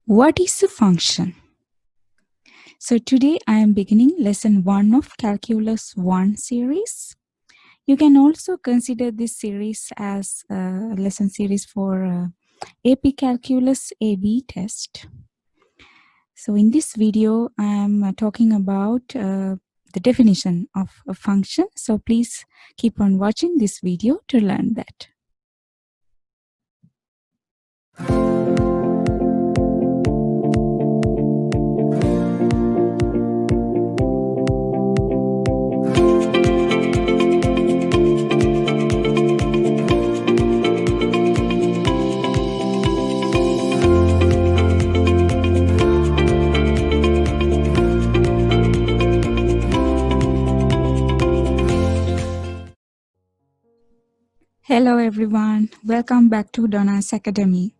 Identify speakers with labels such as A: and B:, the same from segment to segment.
A: What is a function? So today I am beginning lesson 1 of Calculus 1 series. You can also consider this series as a lesson series for AP Calculus AB test. So in this video I am talking about the definition of a function. So please keep on watching this video to learn that. Hello everyone, welcome back to Dona's Academy.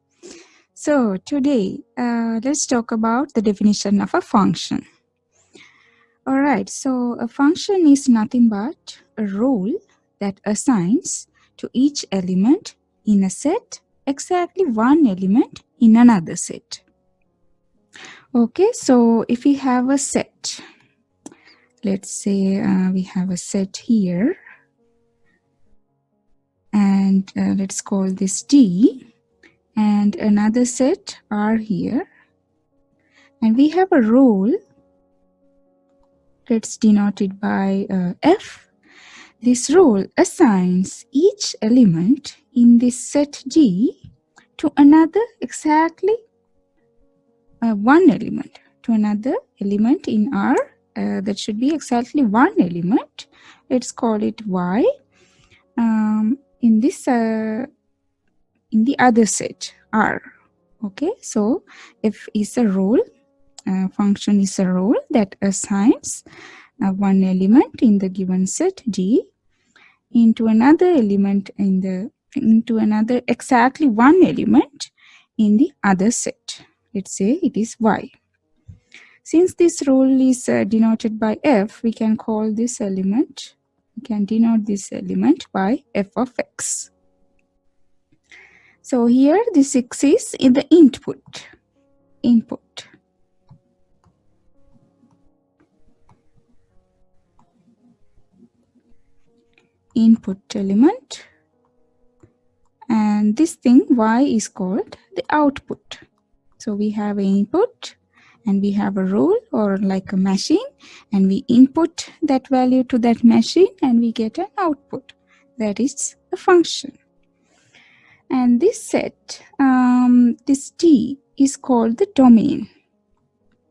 A: So today, let's talk about the definition of a function. All right, so a function is nothing but a rule that assigns to each element in a set exactly one element in another set. Okay, so if we have a set, let's say we have a set here, and let's call this D, and another set R here, and we have a rule that's denoted by F. This rule assigns each element in this set G to another exactly one element, to another element in R. That should be exactly one element. Let's call it Y. In this, in the other set R. Okay, so F is a rule. Function is a rule that assigns one element in the given set G into another element into another exactly one element in the other set. Let's say it is Y. Since this rule is denoted by F, we can call this element, we can denote this element by F of X. So here this X is in the input. Input element, and this thing Y is called the output. So we have an input and we have a rule or like a machine, and we input that value to that machine and we get an output. That is a function. And this set, this T is called the domain.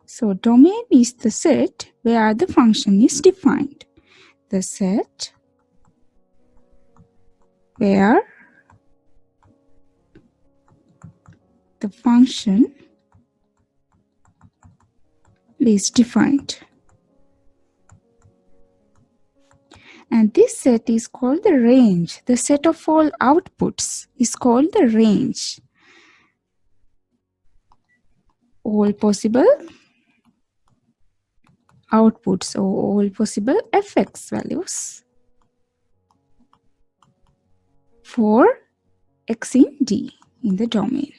A: So domain is the set where the function is defined. The set where the function is defined. And this set is called the range. The set of all outputs is called the range. All possible outputs or all possible fx values for x in D in the domain.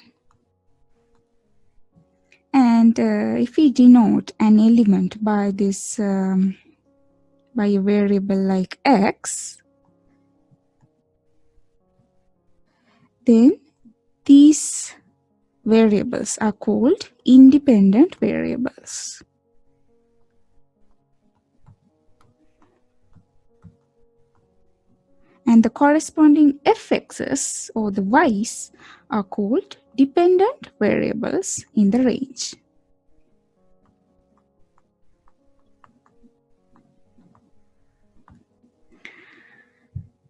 A: And if we denote an element by this by a variable like x, then these variables are called independent variables. And the corresponding fx's or the y's are called dependent variables in the range.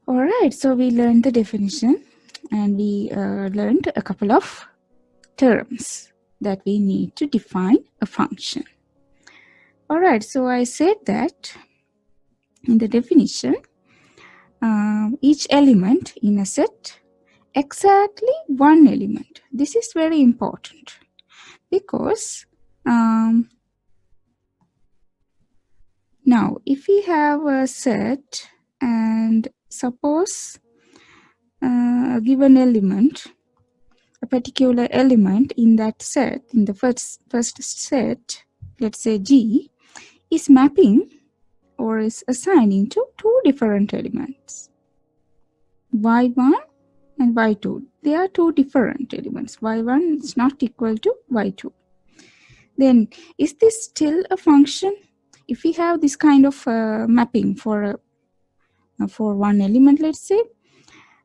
A: All right, so we learned the definition and we learned a couple of terms that we need to define a function. All right, so I said that in the definition, each element in a set, exactly one element. This is very important because now if we have a set and suppose a given element, a particular element in that set, in the first set, let's say G, is mapping or is assigning to two different elements, y1 and y2. They are two different elements. y1 is not equal to y2. Then is this still a function? If we have this kind of mapping for one element, let's say,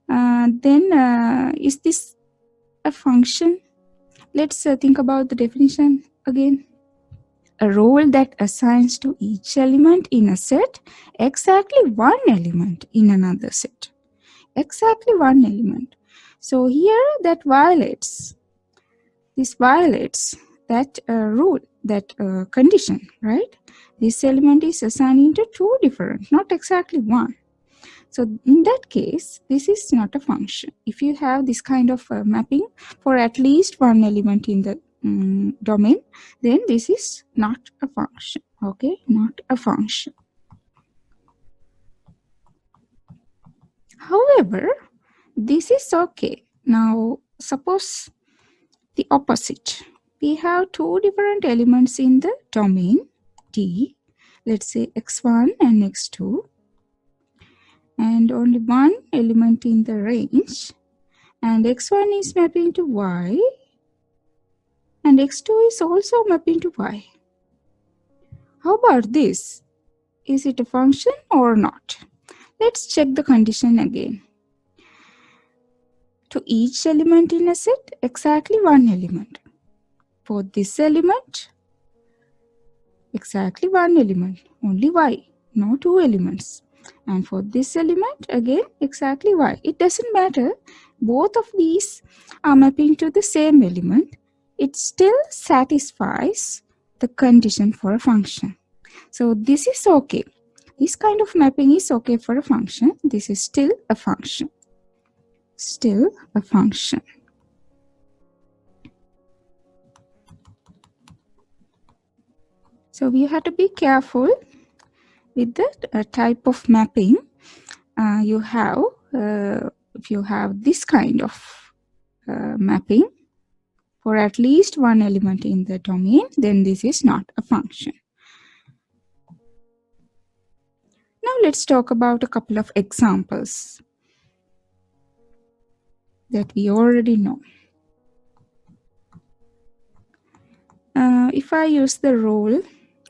A: then is this a function? Let's think about the definition again. A role that assigns to each element in a set exactly one element in another set. Exactly one element. So here that violates that rule, that condition, right? This element is assigned to two different, not exactly one. So in that case, this is not a function. If you have this kind of mapping for at least one element in the domain, then this is not a function. Okay, not a function. However, this is okay. Now, suppose the opposite. We have two different elements in the domain D, let's say x1 and x2, and only one element in the range, and x1 is mapping to y, and x2 is also mapping to y. How about this? Is it a function or not? Let's check the condition again. To each element in a set, exactly one element. For this element, exactly one element, only y, no two elements. And for this element, again, exactly y. It doesn't matter. Both of these are mapping to the same element. It still satisfies the condition for a function. So this is okay. This kind of mapping is okay for a function. This is still a function. Still a function. So we have to be careful with the type of mapping you have. If you have this kind of mapping for at least one element in the domain, then this is not a function. Now let's talk about a couple of examples that we already know. If I use the rule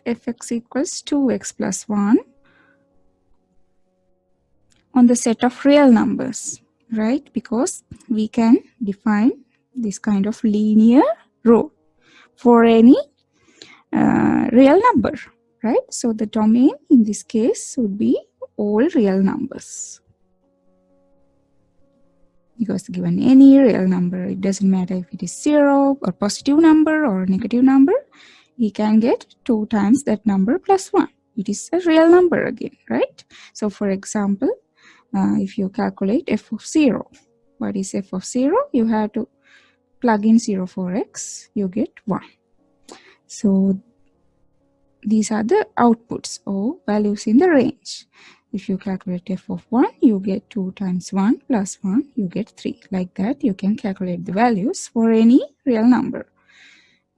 A: fx equals 2x plus 1 on the set of real numbers, right? Because we can define this kind of linear rule for any real number, right? So the domain in this case would be all real numbers. Because given any real number, it doesn't matter if it is 0 or positive number or negative number, we can get 2 times that number plus 1. It is a real number again, right? So for example, if you calculate f of 0, what is f of 0? You have to plug in 0 for x, you get 1. So these are the outputs or values in the range. If you calculate f of 1, you get 2 times 1 plus 1, you get 3. Like that, you can calculate the values for any real number.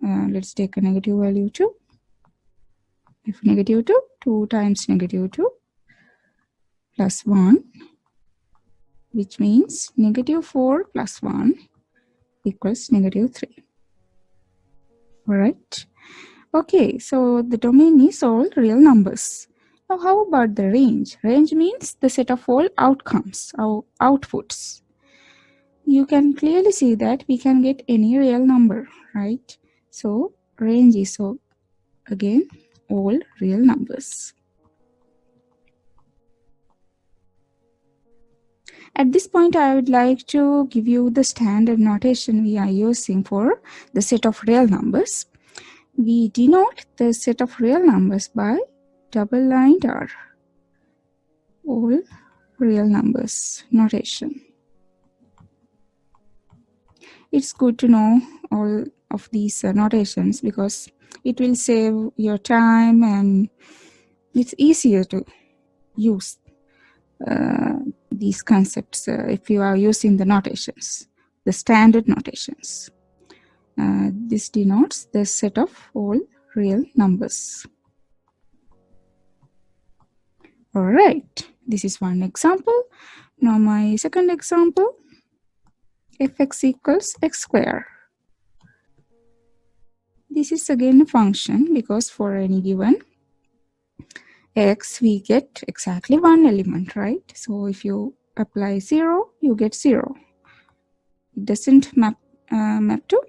A: Let's take a negative value 2. If negative 2, 2 times negative 2 plus 1, which means negative 4 plus 1 equals negative 3. All right. Okay, so the domain is all real numbers. Now, how about the range? Range means the set of all outcomes or outputs. You can clearly see that we can get any real number, right? So, range is again all real numbers. At this point, I would like to give you the standard notation we are using for the set of real numbers. We denote the set of real numbers by double-lined R, all real numbers notation. It's good to know all of these notations because it will save your time and it's easier to use these concepts if you are using the notations. the standard notations. This denotes the set of all real numbers. Alright, this is one example. Now my second example, fx equals x square. This is again a function because for any given x, we get exactly one element, right? So if you apply 0, you get 0. It doesn't map to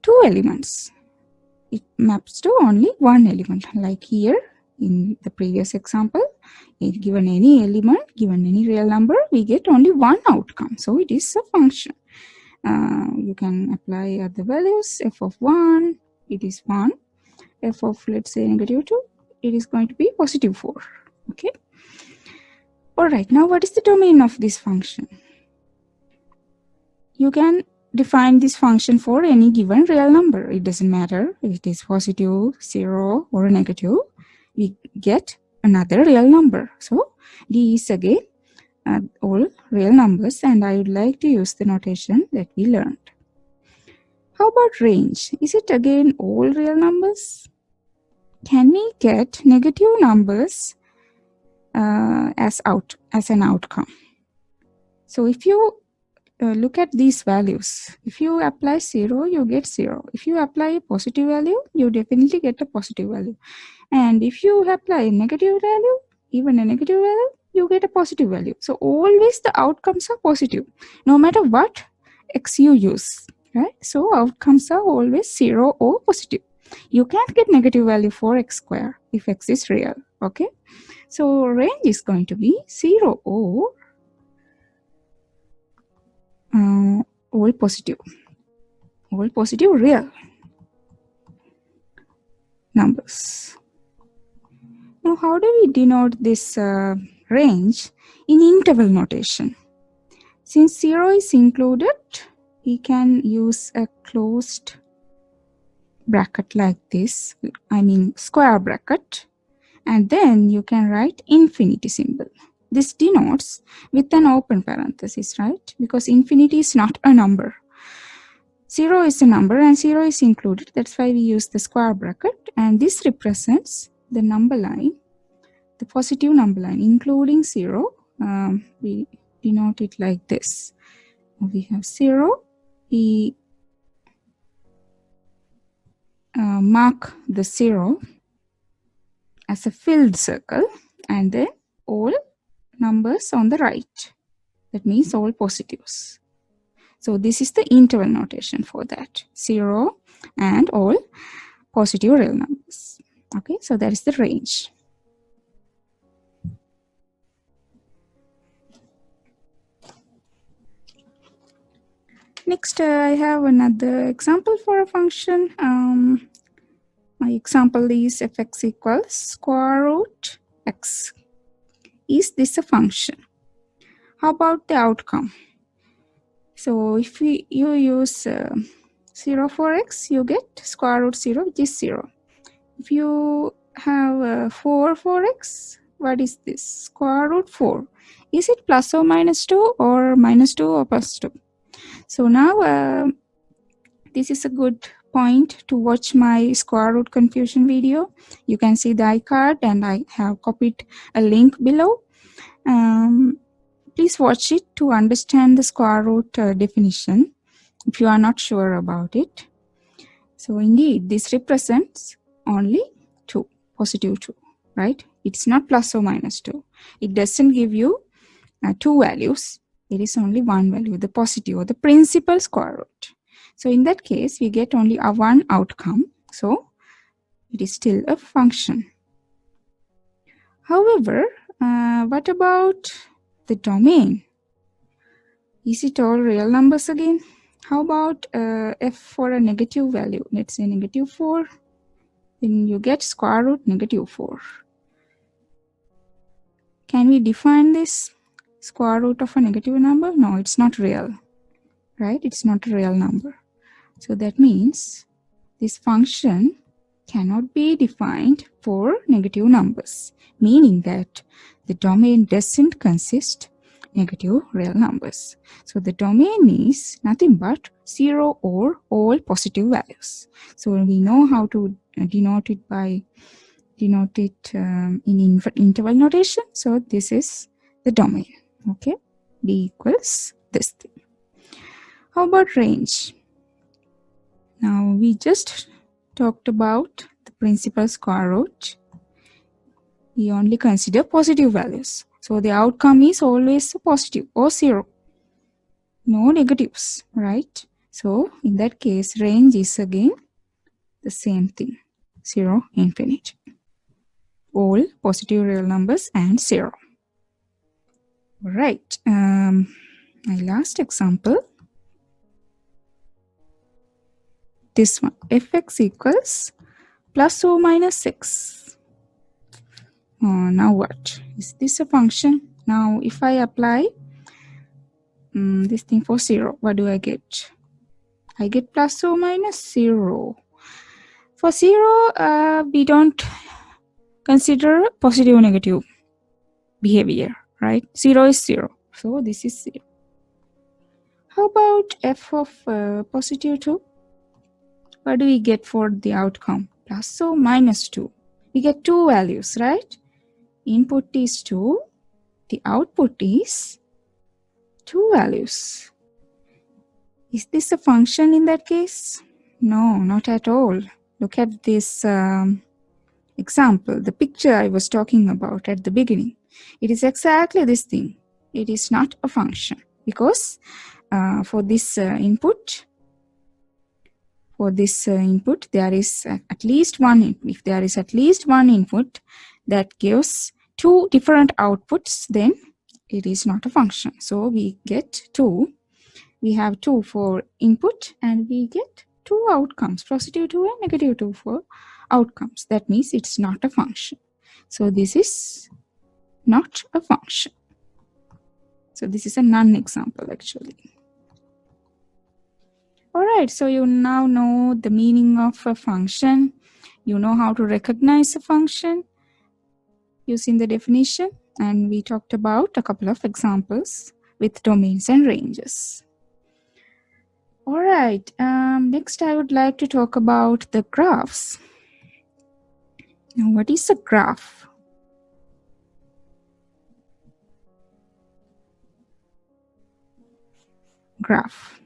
A: two elements. It maps to only one element. Like here in the previous example, if given any element, given any real number, we get only one outcome. So it is a function. You can apply other values. F of 1, it is 1. F of, let's say, negative 2, it is going to be positive 4. Okay. All right. Now, what is the domain of this function? You can define this function for any given real number. It doesn't matter if it is positive, 0, or negative. We get another real number. So, D is again all real numbers, and I would like to use the notation that we learned. How about range? Is it again all real numbers? Can we get negative numbers as an outcome? So if you look at these values, if you apply 0, you get 0. If you apply a positive value, you definitely get a positive value. And if you apply a negative value, even a negative value, you get a positive value. So always the outcomes are positive, no matter what x you use, right? So outcomes are always 0 or positive. You can't get negative value for x square if x is real, okay? So range is going to be 0 or all positive real numbers. Now, how do we denote this range in interval notation? Since 0 is included, we can use a closed bracket like this, I mean square bracket, and then you can write infinity symbol. This denotes with an open parenthesis, right? Because infinity is not a number. 0 is a number and 0 is included. That's why we use the square bracket, and this represents the number line, the positive number line, including 0. We denote it like this. We have 0. We mark the 0 as a filled circle, and then all numbers on the right. That means all positives. So this is the interval notation for that. 0 and all positive real numbers. Okay, so that is the range. Next, I have another example for a function. My example is fx equals square root x. Is this a function? How about the outcome? So if you use 0 for x, you get square root 0, which is 0. If you have 4 for x, what is this? Square root 4. Is it plus or minus 2 or minus 2 or plus 2? So now this is a good point to watch my square root confusion video. You can see the iCard, and I have copied a link below. Please watch it to understand the square root definition if you are not sure about it. So indeed, this represents only 2, positive 2, right? It's not plus or minus 2. It doesn't give you 2 values. It is only one value, the positive or the principal square root. So in that case, we get only a one outcome. So it is still a function. However, what about the domain? Is it all real numbers again? How about f for a negative value? Let's say negative 4. Then you get square root negative 4. Can we define this square root of a negative number? No, it's not real, right? It's not a real number. So that means this function cannot be defined for negative numbers, meaning that the domain doesn't consist negative real numbers. So the domain is nothing but 0 or all positive values. So we know how to denote it in interval notation. So this is the domain. Okay, D equals this thing. How about range? Now we just talked about the principal square root. We only consider positive values. So the outcome is always positive or 0. No negatives, right? So in that case, range is again the same thing. 0, infinite. All positive real numbers and 0. Right. My last example. This one. Fx equals plus or minus 6. Now what? Is this a function? Now if I apply this thing for 0, what do I get? I get plus or minus 0. For 0, we don't consider positive or negative behavior, right? 0 is 0. So this is 0. How about f of positive 2? What do we get for the outcome? Plus or minus 2. We get two values, right? Input is 2. The output is 2 values. Is this a function in that case? No, not at all. Look at this example, the picture I was talking about at the beginning. It is exactly this thing. It is not a function because for this input, there is at least one input. If there is at least one input that gives two different outputs, then it is not a function. So we get 2. We have 2 for input and we get 2 outcomes, positive 2 and negative 2 for outcomes. That means it's not a function. So this is not a function. So this is a non-example actually. Alright, so you now know the meaning of a function. You know how to recognize a function using the definition. And we talked about a couple of examples with domains and ranges. Alright, next I would like to talk about the graphs. Now, what is a graph? Graph.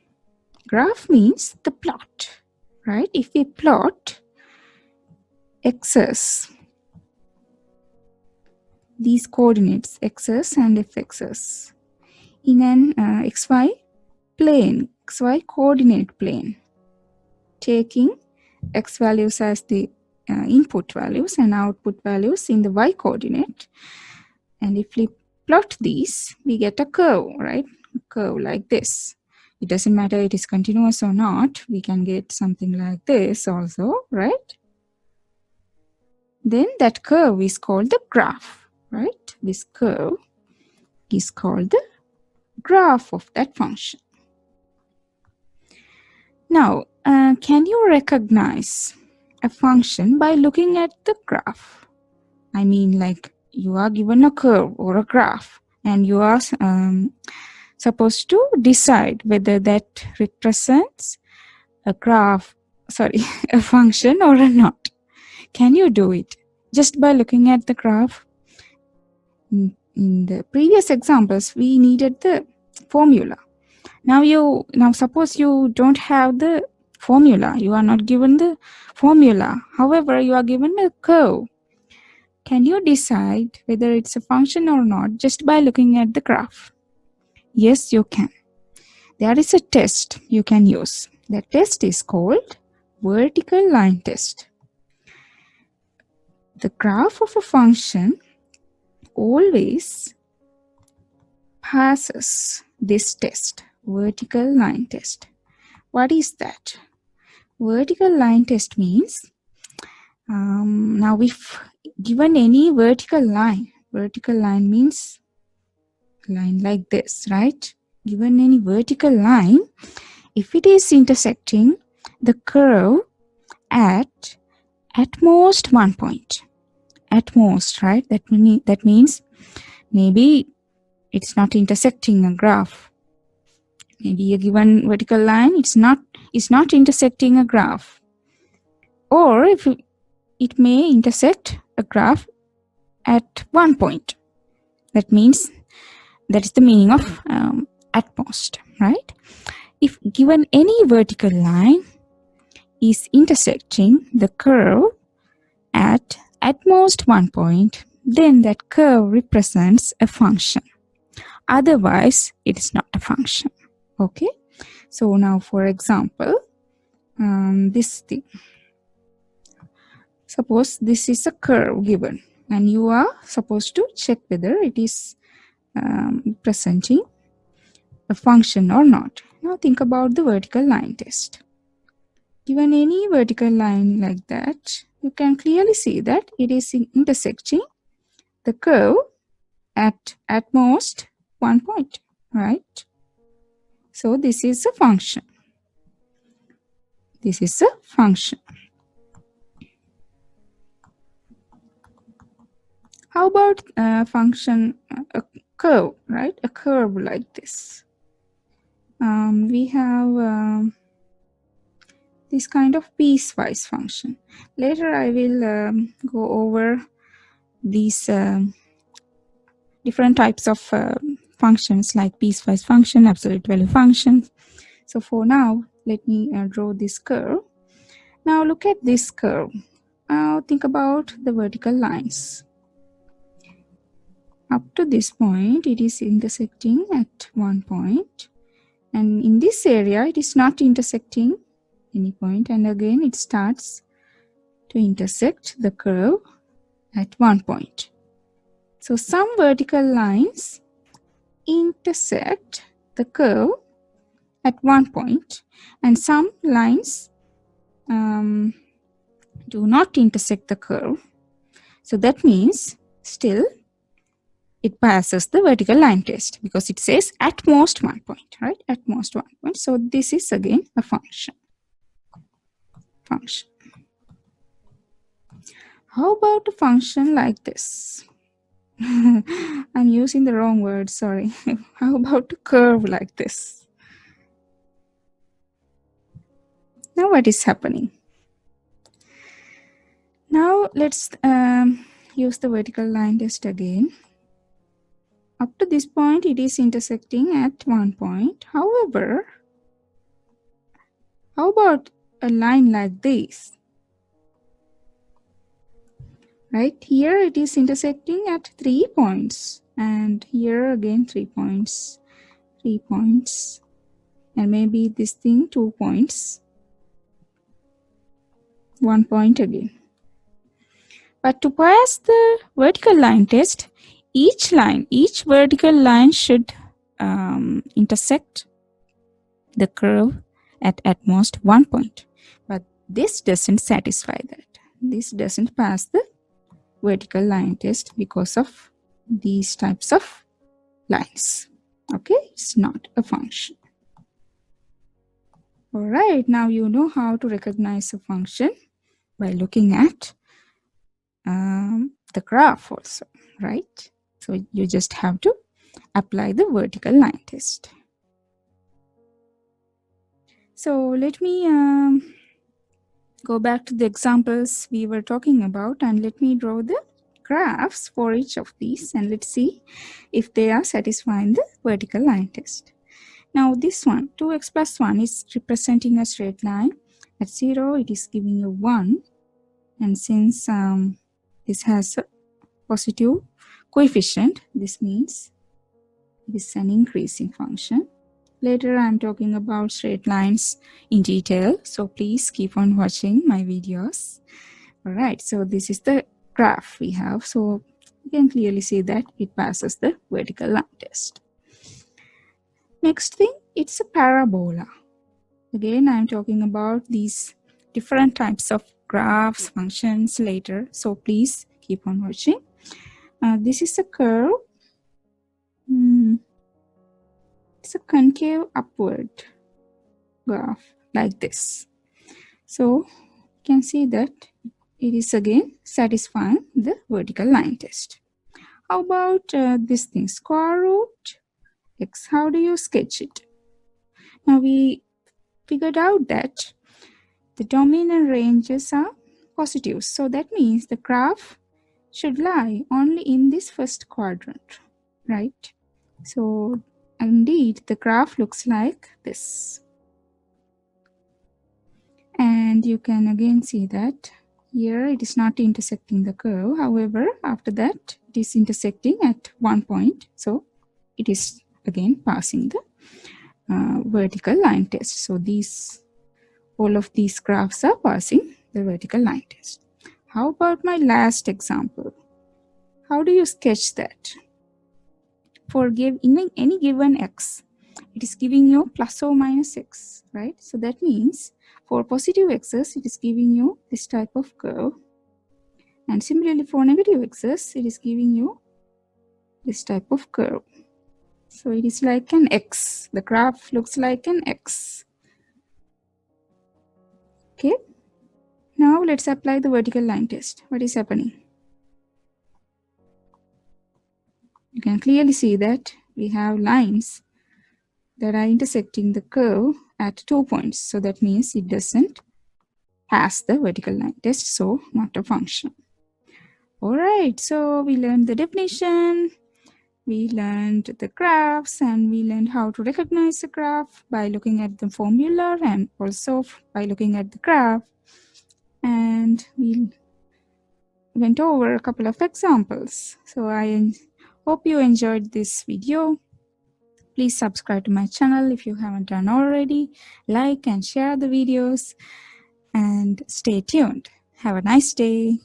A: Graph means the plot, right? If we plot x's, these coordinates, x's and fx's, in an xy plane, xy coordinate plane, taking x values as the input values and output values in the y coordinate. And if we plot these, we get a curve, right? A curve like this. It doesn't matter it is continuous or not. We can get something like this also, right? Then that curve is called the graph, right? This curve is called the graph of that function. Now, can you recognize a function by looking at the graph? I mean, like you are given a curve or a graph and you are supposed to decide whether that represents a a function or not. Can you do it just by looking at the graph? In the previous examples, we needed the formula. Now suppose you don't have the formula. You are not given the formula. However, you are given a curve. Can you decide whether it's a function or not just by looking at the graph? Yes, you can. There is a test you can use. The test is called vertical line test. The graph of a function always passes this test, vertical line test. What is that? Vertical line test means, now if given any vertical line means line like this, right? Given any vertical line, if it is intersecting the curve at most one point, at most, right? That means maybe it's not intersecting a graph. Maybe a given vertical line, it's not intersecting a graph. Or if it may intersect a graph at one point. That means that is the meaning of at most, right? If given any vertical line is intersecting the curve at most one point, then that curve represents a function. Otherwise, it is not a function. Okay? So now, for example, this thing. Suppose this is a curve given, and you are supposed to check whether it is presenting a function or not. Now think about the vertical line test. Given any vertical line like that, you can clearly see that it is intersecting the curve at most one point, right? So this is a function. This is a function. How about a function, a curve, right? A curve like this. We have this kind of piecewise function. Later I will go over these different types of functions like piecewise function, absolute value function. So for now, let me draw this curve. Now look at this curve. Now think about the vertical lines. Up to this point, it is intersecting at one point. And in this area, it is not intersecting any point. And again, it starts to intersect the curve at one point. So some vertical lines intersect the curve at one point, and some lines do not intersect the curve. So that means still it passes the vertical line test because it says at most one point, right? At most one point. So this is again a function. Function. How about a function like this? I'm using the wrong word, sorry. How about a curve like this? Now what is happening? Now let's use the vertical line test again. Up to this point, it is intersecting at one point. However, how about a line like this? Right here, it is intersecting at 3 points, and here again 3 points, 3 points, and maybe this thing 2 points, 1 point again. But to pass the vertical line test, each vertical line should intersect the curve at most 1 point. But this doesn't satisfy that. This doesn't pass the vertical line test because of these types of lines. Okay, it's not a function. All right, now you know how to recognize a function by looking at the graph also, right? So you just have to apply the vertical line test. So let me go back to the examples we were talking about, and let me draw the graphs for each of these, and let's see if they are satisfying the vertical line test. Now this one, 2x plus 1, is representing a straight line. At 0, it is giving you 1. And since this has a positive coefficient, this means it is an increasing function. Later, I'm talking about straight lines in detail, so please keep on watching my videos. All right, so this is the graph we have. So you can clearly see that it passes the vertical line test. Next thing, it's a parabola. Again, I'm talking about these different types of graphs, functions later, so please keep on watching. This is a curve. It's a concave upward graph like this. So you can see that it is again satisfying the vertical line test. How about this thing, square root x? How do you sketch it? Now we figured out that the dominant ranges are positive. So that means the graph should lie only in this first quadrant, right? So indeed, the graph looks like this. And you can again see that here it is not intersecting the curve. However, after that, it is intersecting at one point. So it is again passing the vertical line test. So all of these graphs are passing the vertical line test. How about my last example? How do you sketch that? For any given x, it is giving you plus or minus x, right? So that means for positive x's, it is giving you this type of curve. And similarly for negative x's, it is giving you this type of curve. So it is like an X. The graph looks like an X. Okay. Now let's apply the vertical line test. What is happening? You can clearly see that we have lines that are intersecting the curve at 2 points. So that means it doesn't pass the vertical line test. So not a function. All right. So we learned the definition. We learned the graphs, and we learned how to recognize the graph by looking at the formula and also by looking at the graph. And we went over a couple of examples. So I hope you enjoyed this video. Please subscribe to my channel if you haven't done already. Like and share the videos and stay tuned. Have a nice day.